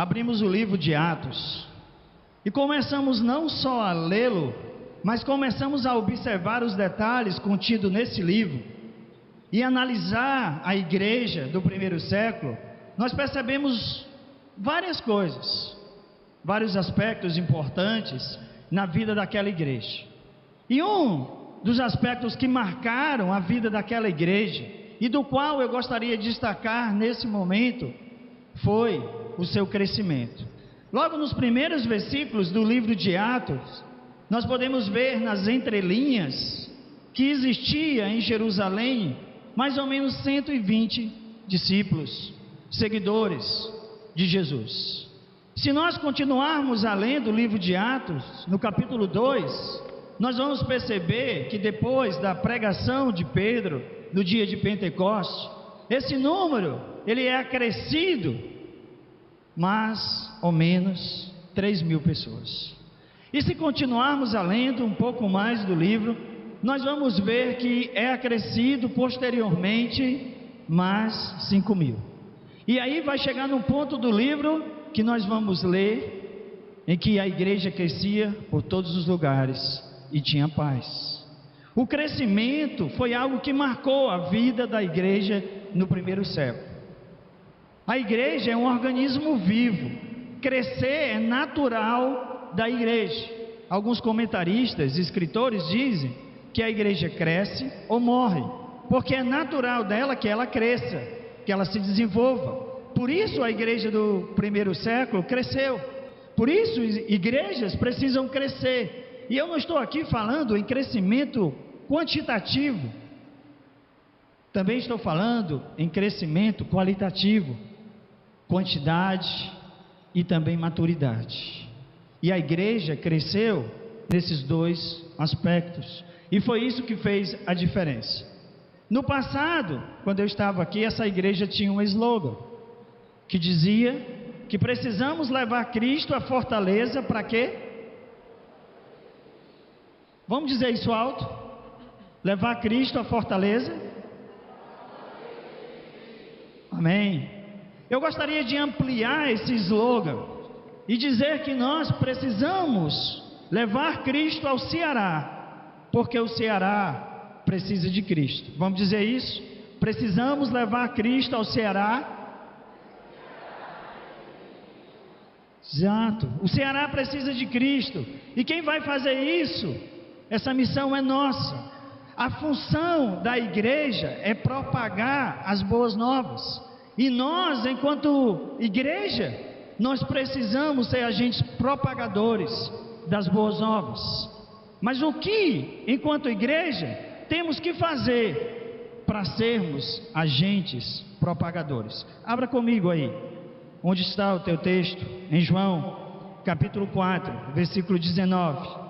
abrimos o livro de Atos e começamos não só a lê-lo, mas começamos a observar os detalhes contidos nesse livro e analisar a igreja do primeiro século, nós percebemos várias coisas, vários aspectos importantes na vida daquela igreja. E um dos aspectos que marcaram a vida daquela igreja e do qual eu gostaria de destacar nesse momento foi o seu crescimento. Logo nos primeiros versículos do livro de Atos, nós podemos ver nas entrelinhas que existia em Jerusalém mais ou menos 120 discípulos, seguidores de Jesus. Se nós continuarmos a ler do livro de Atos, no capítulo 2, nós vamos perceber que depois da pregação de Pedro, no dia de Pentecostes, esse número, ele é acrescido, mais ou menos 3.000 pessoas. E se continuarmos a lendo um pouco mais do livro, nós vamos ver que é acrescido posteriormente mais 5.000. E aí vai chegar num ponto do livro que nós vamos ler, em que a igreja crescia por todos os lugares e tinha paz. O crescimento foi algo que marcou a vida da igreja no primeiro século. A igreja é um organismo vivo, crescer é natural da igreja. Alguns comentaristas, escritores dizem que a igreja cresce ou morre, porque é natural dela que ela cresça, que ela se desenvolva. Por isso a igreja do primeiro século cresceu. Por isso igrejas precisam crescer. E eu não estou aqui falando em crescimento quantitativo, também estou falando em crescimento qualitativo, quantidade e também maturidade. E a igreja cresceu nesses dois aspectos, e foi isso que fez a diferença. No passado, quando eu estava aqui, essa igreja tinha um slogan que dizia que precisamos levar Cristo à fortaleza. Para quê? Vamos dizer isso alto? Levar Cristo à fortaleza? Amém. Eu gostaria de ampliar esse slogan e dizer que nós precisamos levar Cristo ao Ceará, porque o Ceará precisa de Cristo. Vamos dizer isso? Precisamos levar Cristo ao Ceará. Exato. O Ceará precisa de Cristo. E quem vai fazer isso? Essa missão é nossa. A função da igreja é propagar as boas novas. E nós, enquanto igreja, nós precisamos ser agentes propagadores das boas novas. Mas o que, enquanto igreja, temos que fazer para sermos agentes propagadores? Abra comigo aí, onde está o teu texto, em João, capítulo 4, versículo 19.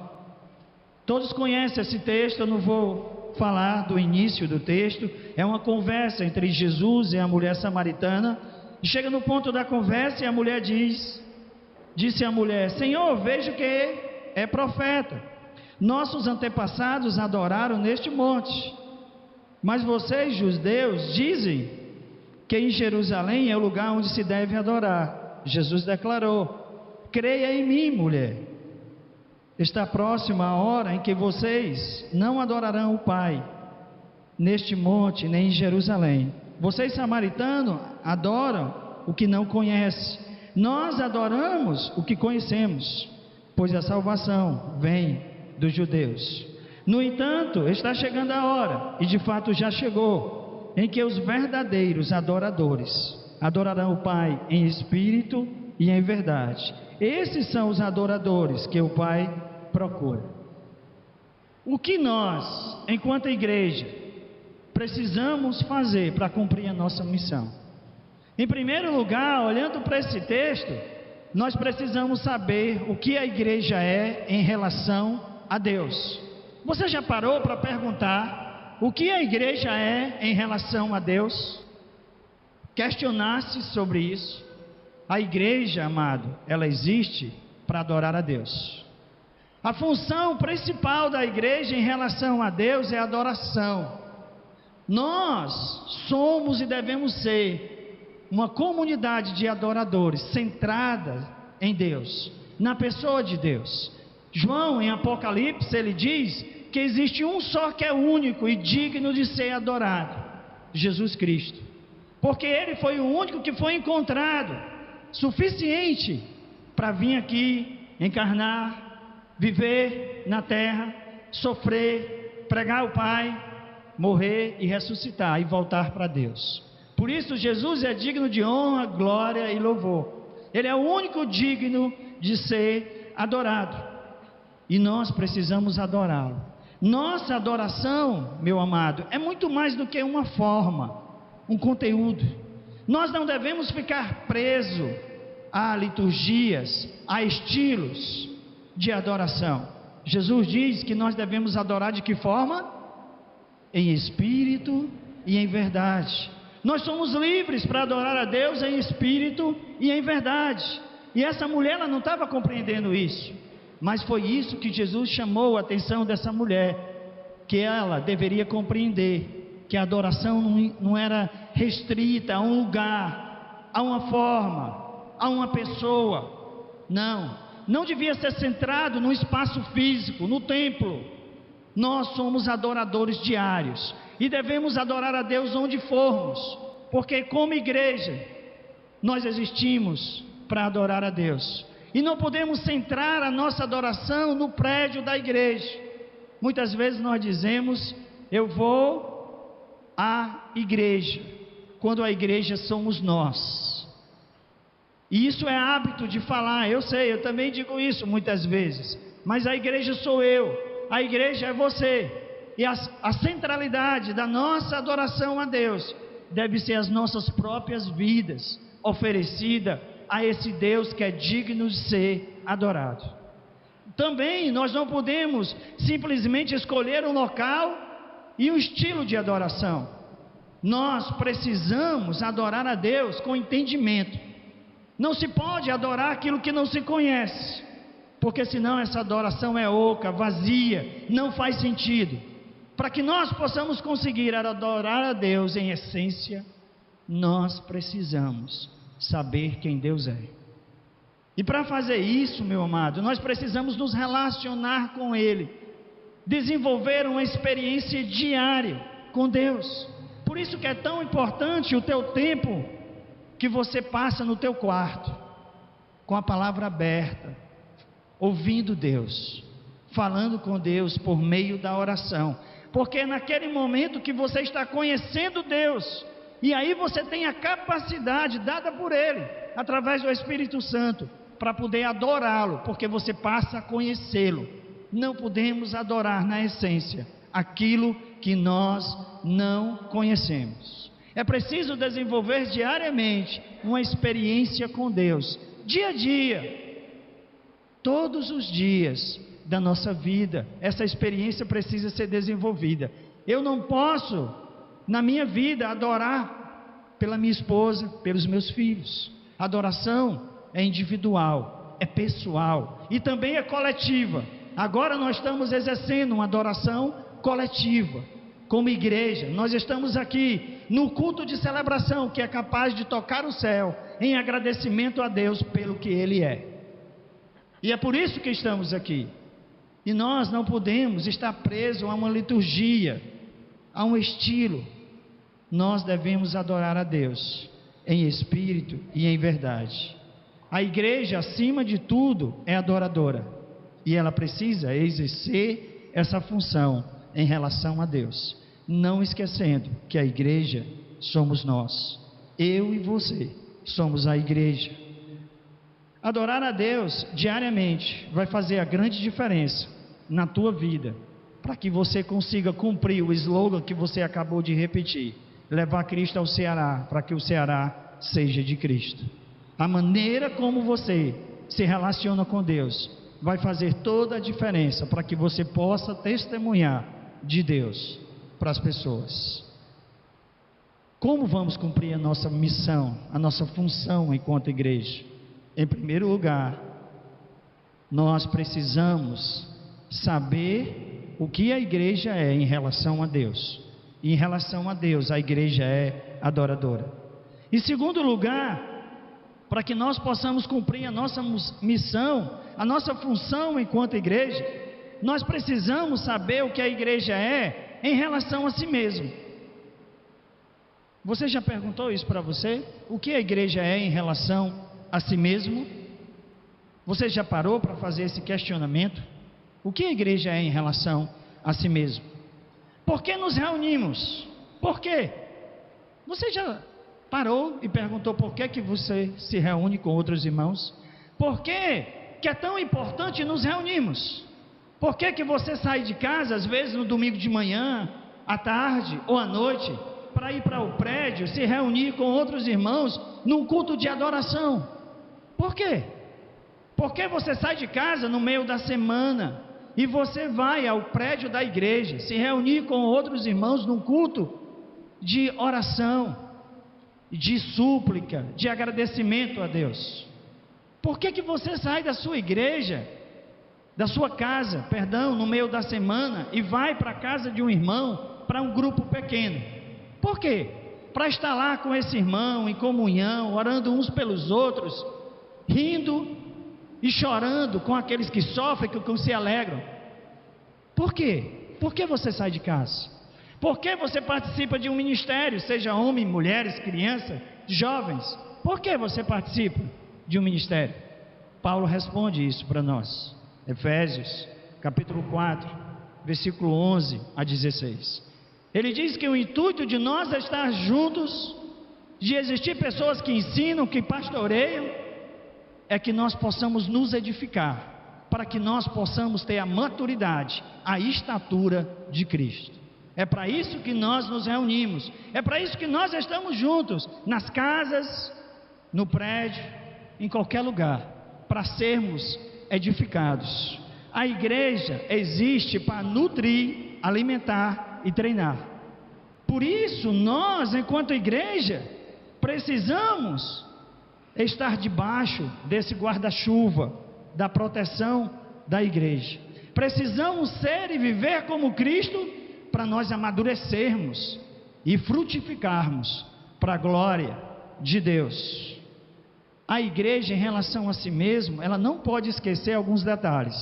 Todos conhecem esse texto, eu não vou falar do início do texto. É uma conversa entre Jesus e a mulher samaritana. E chega no ponto da conversa e a mulher disse a mulher: Senhor, vejo que é profeta. Nossos antepassados adoraram neste monte, mas vocês, judeus, dizem que em Jerusalém é o lugar onde se deve adorar. Jesus declarou: creia em mim, mulher. Está próxima a hora em que vocês não adorarão o Pai neste monte, nem em Jerusalém. Vocês, samaritanos, adoram o que não conhecem. Nós adoramos o que conhecemos, pois a salvação vem dos judeus. No entanto, está chegando a hora, e de fato já chegou, em que os verdadeiros adoradores adorarão o Pai em espírito e em verdade. Esses são os adoradores que o Pai procura. O que nós, enquanto igreja, precisamos fazer para cumprir a nossa missão? Em primeiro lugar, olhando para esse texto, nós precisamos saber o que a igreja é em relação a Deus. Você já parou para perguntar o que a igreja é em relação a Deus? Questionar-se sobre isso. A igreja, amado, ela existe para adorar a Deus. A função principal da igreja em relação a Deus é a adoração. Nós somos e devemos ser uma comunidade de adoradores centrada em Deus, na pessoa de Deus. João, em Apocalipse, ele diz que existe um só que é único e digno de ser adorado: Jesus Cristo, porque Ele foi o único que foi encontrado suficiente para vir aqui, encarnar, viver na terra, sofrer, pregar o Pai, morrer e ressuscitar e voltar para Deus. Por isso Jesus é digno de honra, glória e louvor. Ele é o único digno de ser adorado, e nós precisamos adorá-lo. Nossa adoração, meu amado, é muito mais do que uma forma, um conteúdo. Nós não devemos ficar presos a liturgias, a estilos de adoração. Jesus diz que nós devemos adorar de que forma? Em espírito e em verdade. Nós somos livres para adorar a Deus em espírito e em verdade. E essa mulher, ela não estava compreendendo isso, mas foi isso que Jesus chamou a atenção dessa mulher, que ela deveria compreender que a adoração não era restrita a um lugar, a uma forma, a uma pessoa. Não devia ser centrado no espaço físico, no templo. Nós somos adoradores diários e devemos adorar a Deus onde formos, porque como igreja nós existimos para adorar a Deus, e não podemos centrar a nossa adoração no prédio da igreja. Muitas vezes nós dizemos: eu vou à igreja, quando a igreja somos nós. E isso é hábito de falar, eu sei, eu também digo isso muitas vezes, mas a igreja sou eu, a igreja é você. E a centralidade da nossa adoração a Deus deve ser as nossas próprias vidas, oferecida a esse Deus que é digno de ser adorado. Também nós não podemos simplesmente escolher um local e um estilo de adoração. Nós precisamos adorar a Deus com entendimento. Não se pode adorar aquilo que não se conhece, porque senão essa adoração é oca, vazia, não faz sentido. Para que nós possamos conseguir adorar a Deus em essência, nós precisamos saber quem Deus é. E para fazer isso, meu amado, nós precisamos nos relacionar com Ele, desenvolver uma experiência diária com Deus. Por isso que é tão importante o teu tempo que você passa no teu quarto, com a palavra aberta, ouvindo Deus, falando com Deus por meio da oração, porque é naquele momento que você está conhecendo Deus, e aí você tem a capacidade dada por Ele, através do Espírito Santo, para poder adorá-lo, porque você passa a conhecê-lo. Não podemos adorar na essência aquilo que nós não conhecemos. É preciso desenvolver diariamente uma experiência com Deus, dia a dia, todos os dias da nossa vida. Essa experiência precisa ser desenvolvida. Eu não posso, na minha vida, adorar pela minha esposa, pelos meus filhos. Adoração é individual, é pessoal e também é coletiva. Agora nós estamos exercendo uma adoração coletiva, como igreja. Nós estamos aqui no culto de celebração, que é capaz de tocar o céu em agradecimento a Deus pelo que Ele é. E é por isso que estamos aqui. E nós não podemos estar presos a uma liturgia, a um estilo. Nós devemos adorar a Deus em espírito e em verdade. A igreja, acima de tudo, é adoradora, e ela precisa exercer essa função em relação a Deus, não esquecendo que a igreja somos nós. Eu e você somos a igreja. Adorar a Deus diariamente vai fazer a grande diferença na tua vida, para que você consiga cumprir o slogan que você acabou de repetir: levar Cristo ao Ceará, para que o Ceará seja de Cristo. A maneira como você se relaciona com Deus vai fazer toda a diferença para que você possa testemunhar de Deus para as pessoas. Como vamos cumprir a nossa missão, a nossa função enquanto igreja? Em primeiro lugar, nós precisamos saber o que a igreja é em relação a Deus. E em relação a Deus, a igreja é adoradora. Em segundo lugar, para que nós possamos cumprir a nossa missão, a nossa função enquanto igreja, nós precisamos saber o que a igreja é em relação a si mesmo. Você já perguntou isso para você? O que a igreja é em relação a si mesmo? Você já parou para fazer esse questionamento? O que a igreja é em relação a si mesmo? Por que nos reunimos? Por quê? Você já parou e perguntou por que você se reúne com outros irmãos? Por que é tão importante nos reunirmos? Por que você sai de casa, às vezes no domingo de manhã, à tarde ou à noite, para ir para o prédio, se reunir com outros irmãos num culto de adoração? Por quê? Por que você sai de casa no meio da semana e você vai ao prédio da igreja, se reunir com outros irmãos num culto de oração, de súplica, de agradecimento a Deus? Por que você sai da sua igreja, da sua casa, no meio da semana e vai para a casa de um irmão, para um grupo pequeno? Por quê? Para estar lá com esse irmão, em comunhão, orando uns pelos outros, rindo e chorando com aqueles que sofrem, que se alegram. Por quê? Por que você sai de casa? Por que você participa de um ministério, seja homem, mulheres, crianças, jovens? Por que você participa de um ministério? Paulo responde isso para nós. Efésios, capítulo 4, versículo 11 a 16. Ele diz que o intuito de nós é estar juntos, de existir pessoas que ensinam, que pastoreiam, é que nós possamos nos edificar, para que nós possamos ter a maturidade, a estatura de Cristo. É para isso que nós nos reunimos, é para isso que nós estamos juntos, nas casas, no prédio, em qualquer lugar, para sermos edificados. A igreja existe para nutrir, alimentar e treinar. Por isso, nós, enquanto igreja, precisamos estar debaixo desse guarda-chuva, da proteção da igreja. Precisamos ser e viver como Cristo, para nós amadurecermos e frutificarmos para a glória de Deus. A igreja, em relação a si mesma, ela não pode esquecer alguns detalhes.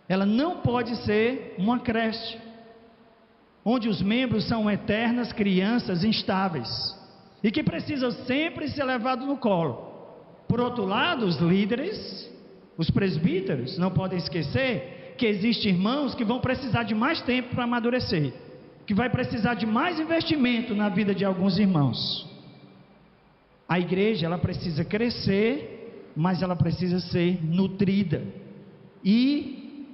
Ela não pode ser uma creche, onde os membros são eternas crianças instáveis, e que precisam sempre ser levados no colo. Por outro lado, os líderes, os presbíteros, não podem esquecer que existem irmãos que vão precisar de mais tempo para amadurecer, que vai precisar de mais investimento na vida de alguns irmãos. A igreja, ela precisa crescer, mas ela precisa ser nutrida, e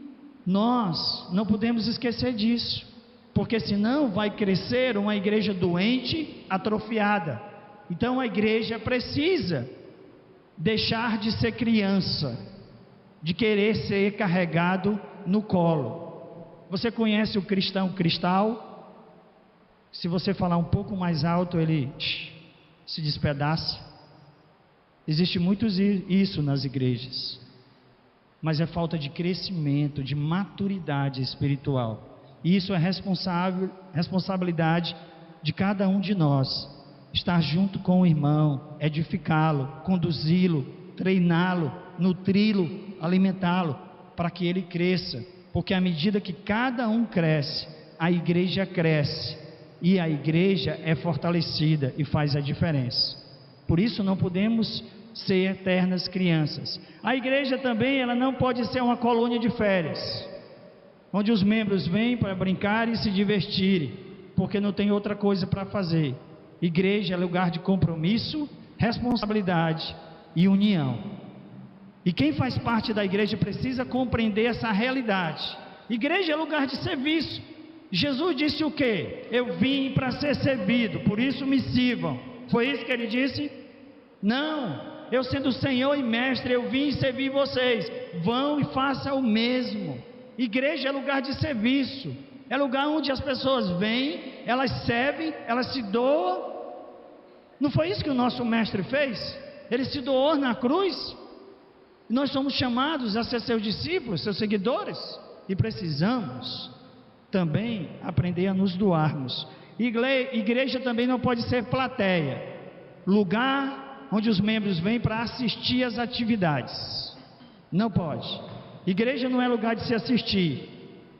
nós não podemos esquecer disso, porque senão vai crescer uma igreja doente, atrofiada. Então a igreja precisa deixar de ser criança, de querer ser carregado no colo. Você conhece o cristão cristal? Se você falar um pouco mais alto, ele se despedaça. Existe muito isso nas igrejas, mas é falta de crescimento, de maturidade espiritual. E isso é responsabilidade de cada um de nós, estar junto com o irmão, edificá-lo, conduzi-lo, treiná-lo, nutri-lo, alimentá-lo, para que ele cresça, porque à medida que cada um cresce, a igreja cresce, e a igreja é fortalecida e faz a diferença. Por isso não podemos ser eternas crianças. A igreja também, ela não pode ser uma colônia de férias, onde os membros vêm para brincar e se divertirem, porque não tem outra coisa para fazer. Igreja é lugar de compromisso, responsabilidade e união. E quem faz parte da igreja precisa compreender essa realidade. Igreja é lugar de serviço. Jesus disse o quê? Eu vim para ser servido, por isso me sirvam. Foi isso que ele disse? Não, eu sendo Senhor e Mestre, eu vim servir vocês. Vão e façam o mesmo. Igreja é lugar de serviço, é lugar onde as pessoas vêm, elas servem, elas se doam. Não foi isso que o nosso Mestre fez? Ele se doou na cruz. Nós somos chamados a ser seus discípulos, seus seguidores, e precisamos também aprender a nos doarmos. Igreja também não pode ser plateia, lugar onde os membros vêm para assistir às atividades. Não pode. Igreja não é lugar de se assistir.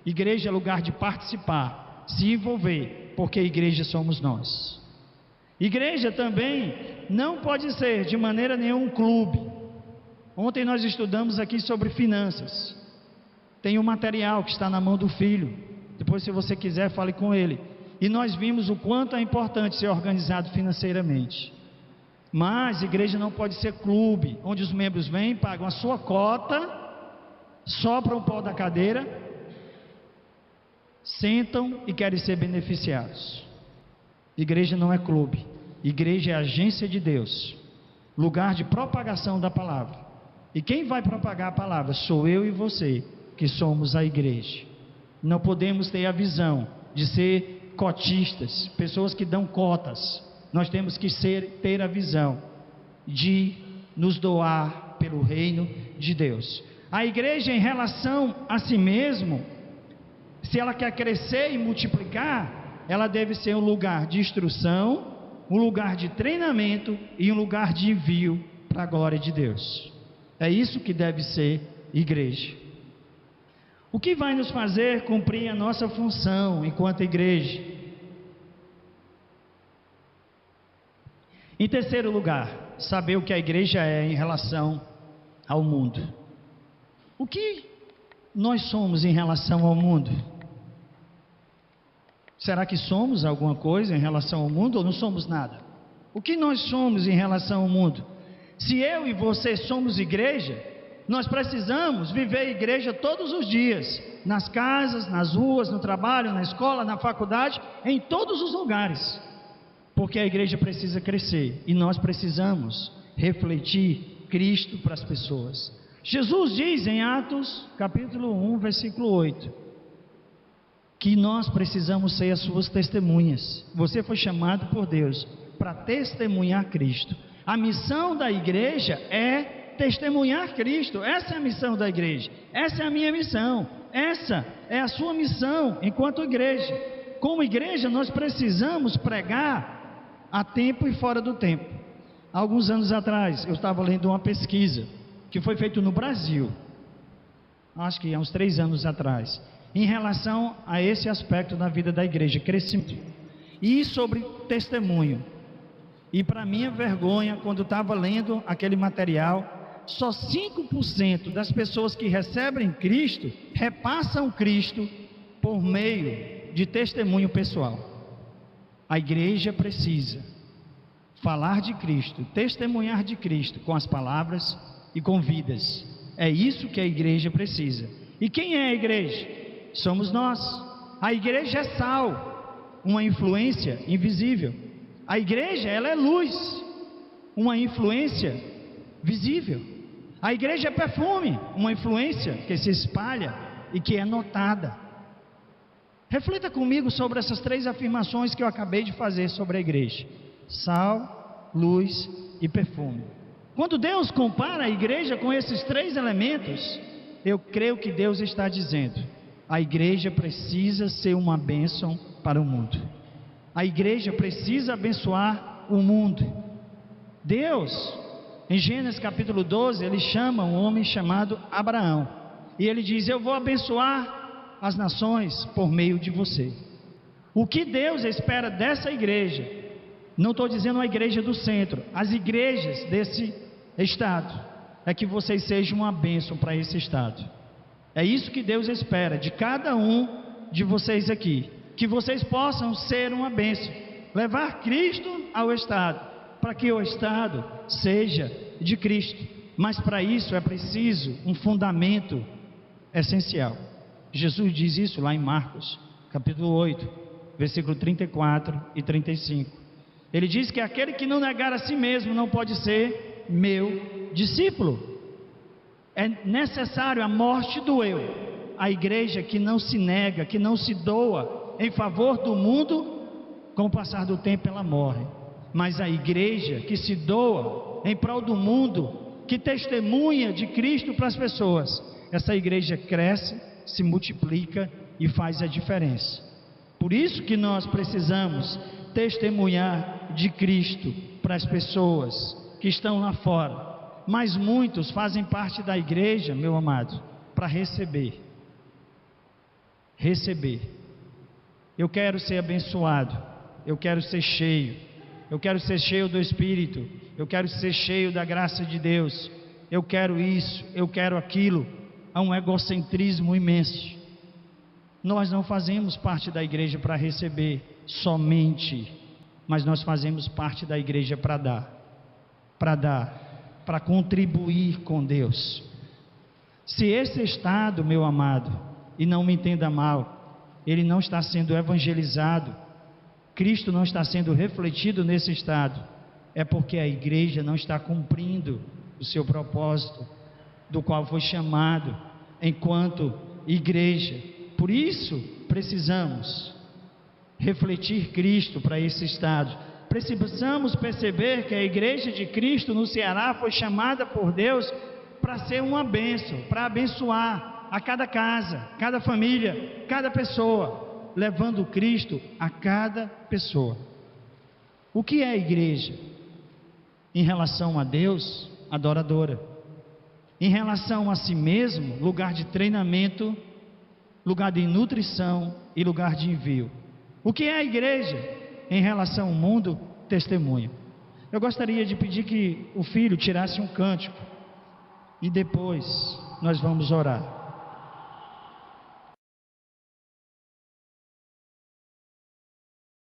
Igreja é lugar de participar, se envolver, porque igreja somos nós. Igreja também não pode ser de maneira nenhuma um clube. Ontem nós estudamos aqui sobre finanças. Tem um material que está na mão do filho. Depois, se você quiser, fale com ele. E nós vimos o quanto é importante ser organizado financeiramente. Mas igreja não pode ser clube, onde os membros vêm, pagam a sua cota, sopram o pó da cadeira, sentam e querem ser beneficiados. Igreja não é clube. Igreja é agência de Deus, lugar de propagação da palavra. E quem vai propagar a palavra? Sou eu e você, que somos a igreja. Não podemos ter a visão de ser cotistas, pessoas que dão cotas. Nós temos que ter a visão de nos doar pelo reino de Deus. A igreja, em relação a si mesmo, se ela quer crescer e multiplicar, ela deve ser um lugar de instrução, um lugar de treinamento e um lugar de envio para a glória de Deus. É isso que deve ser igreja. O que vai nos fazer cumprir a nossa função enquanto igreja? Em terceiro lugar, saber o que a igreja é em relação ao mundo. O que nós somos em relação ao mundo? Será que somos alguma coisa em relação ao mundo ou não somos nada? O que nós somos em relação ao mundo? Se eu e você somos igreja, nós precisamos viver a igreja todos os dias, nas casas, nas ruas, no trabalho, na escola, na faculdade, em todos os lugares, porque a igreja precisa crescer e nós precisamos refletir Cristo para as pessoas. Jesus diz em Atos capítulo 1, versículo 8, que nós precisamos ser as suas testemunhas. Você foi chamado por Deus para testemunhar Cristo. A missão da igreja é testemunhar Cristo. Essa é a missão da igreja. Essa é a minha missão. Essa é a sua missão enquanto igreja. Como igreja, nós precisamos pregar a tempo e fora do tempo. Há alguns anos atrás, eu estava lendo uma pesquisa que foi feita no Brasil, acho que há uns 3 anos atrás, em relação a esse aspecto da vida da igreja, crescimento, e sobre testemunho. E para minha vergonha, quando estava lendo aquele material, só 5% das pessoas que recebem Cristo, repassam Cristo por meio de testemunho pessoal. A igreja precisa falar de Cristo, testemunhar de Cristo com as palavras e com vidas. É isso que a igreja precisa. E quem é a igreja? Somos nós. A igreja é sal, uma influência invisível. A igreja, ela é luz, uma influência visível. A igreja é perfume, uma influência que se espalha e que é notada. Reflita comigo sobre essas 3 afirmações que eu acabei de fazer sobre a igreja: sal, luz e perfume. Quando Deus compara a igreja com esses 3 elementos, eu creio que Deus está dizendo: a igreja precisa ser uma bênção para o mundo. A igreja precisa abençoar o mundo. Deus, em Gênesis capítulo 12, ele chama um homem chamado Abraão, e ele diz: eu vou abençoar as nações por meio de você. O que Deus espera dessa igreja, não estou dizendo a igreja do centro, as igrejas desse estado, é que vocês sejam uma bênção para esse estado. É isso que Deus espera de cada um de vocês aqui, que vocês possam ser uma bênção, levar Cristo ao estado, para que o estado seja de Cristo. Mas para isso é preciso um fundamento essencial. Jesus diz isso lá em Marcos capítulo 8, versículo 34 e 35. Ele diz que aquele que não negar a si mesmo não pode ser meu discípulo. É necessário a morte do eu. A igreja que não se nega, que não se doa em favor do mundo, com o passar do tempo ela morre. Mas a igreja que se doa em prol do mundo, que testemunha de Cristo para as pessoas, essa igreja cresce, se multiplica e faz a diferença. Por isso que nós precisamos testemunhar de Cristo para as pessoas que estão lá fora, mas muitos fazem parte da igreja, meu amado, para receber. Eu quero ser abençoado, eu quero ser cheio, eu quero ser cheio do Espírito, eu quero ser cheio da graça de Deus, eu quero isso, eu quero aquilo. Há um egocentrismo imenso. Nós não fazemos parte da igreja para receber somente, mas nós fazemos parte da igreja para dar, para contribuir com Deus. Se esse estado, meu amado, e não me entenda mal, ele não está sendo evangelizado, Cristo não está sendo refletido nesse estado, é porque a igreja não está cumprindo o seu propósito, do qual foi chamado enquanto igreja. Por isso precisamos refletir Cristo para esse estado. Precisamos perceber que a igreja de Cristo no Ceará foi chamada por Deus para ser uma bênção, para abençoar a cada casa, cada família, cada pessoa, levando Cristo a cada pessoa. O que é a igreja? Em relação a Deus, adoradora. Em relação a si mesmo, lugar de treinamento, lugar de nutrição e lugar de envio. O que é a igreja? Em relação ao mundo, testemunho. Eu gostaria de pedir que o filho tirasse um cântico e depois nós vamos orar.